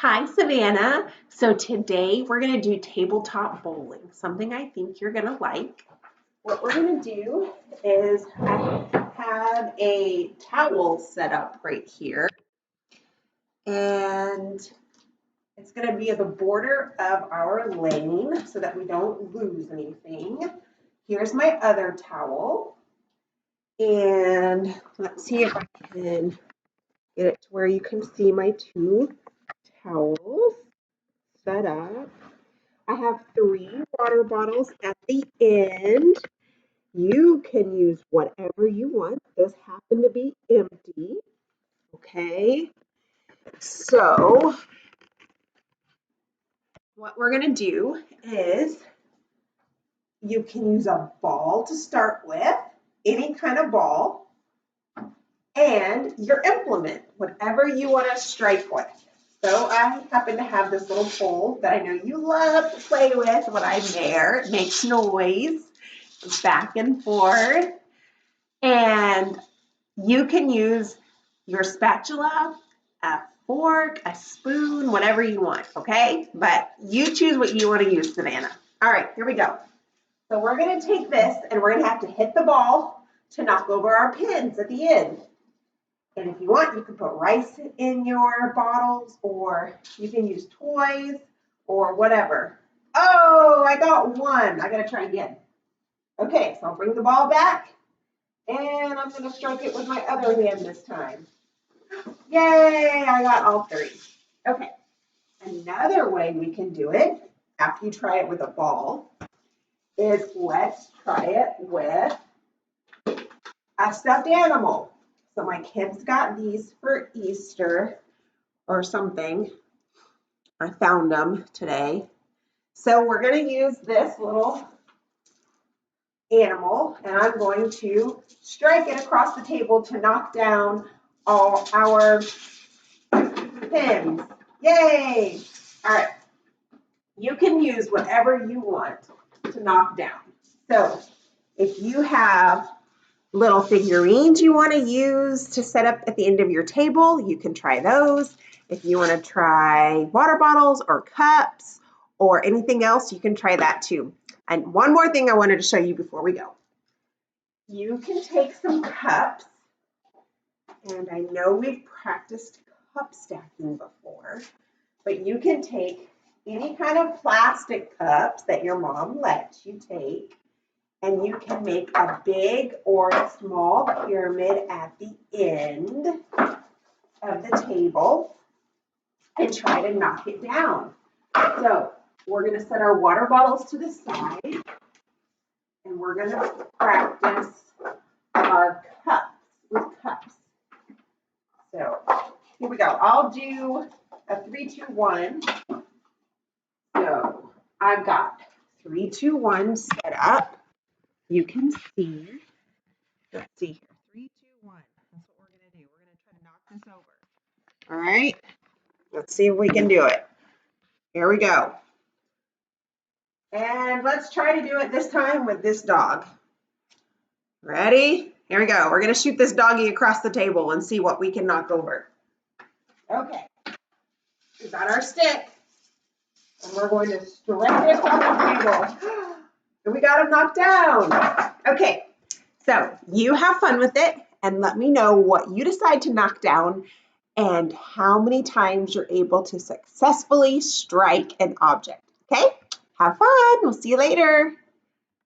Hi, Savannah. So today we're going to do tabletop bowling, something I think you're going to like. What we're going to do is I have a towel set up right here, and it's going to be at the border of our lane so that we don't lose anything. Here's my other towel, and let's see if I can get it to where you can see my two towels set up. I have 3 water bottles at the end. You can use whatever you want. Those happen to be empty. Okay. So, what we're going to do is you can use a ball to start with, any kind of ball, and your implement, whatever you want to strike with. So, I happen to have this little pole that I know you love to play with when I'm there. It makes noise back and forth. And you can use your spatula, a fork, a spoon, whatever you want, okay? But you choose what you want to use, Savannah. All right, here we go. So we're going to take this and we're going to have to hit the ball to knock over our pins at the end. And if you want, you can put rice in your bottles, or you can use toys or whatever. Oh, I got one. I got to try again. Okay, so I'll bring the ball back. And I'm going to strike it with my other hand this time. Yay, I got all 3. Okay, another way we can do it, after you try it with a ball, is let's try it with a stuffed animal. So my kids got these for Easter or something. I found them today. So we're going to use this little animal, and I'm going to strike it across the table to knock down all our pins. Yay! All right. You can use whatever you want to knock down. So if you have little figurines you want to use to set up at the end of your table, you can try those. If you want to try water bottles or cups or anything else, you can try that too. And one more thing I wanted to show you before we go. You can take some cups, and I know we've practiced cup stacking before, but you can take any kind of plastic cups that your mom lets you take, and you can make a big or a small pyramid at the end of the table and try to knock it down. So we're going to set our water bottles to the side, and we're going to practice our cups with cups. So here we go. I'll do a 3, 2, 1. So I've got 3, 2, 1 set up. You can see. Let's see here. 3, 2, 1. That's what we're going to do. We're going to try to knock this over. All right. Let's see if we can do it. Here we go. And let's try to do it this time with this dog. Ready? Here we go. We're going to shoot this doggy across the table and see what we can knock over. Okay. We got our stick. And we're going to strike it across the table. And we got him knocked down. Okay. So you have fun with it and let me know what you decide to knock down and how many times you're able to successfully strike an object. Okay? Have fun. We'll see you later.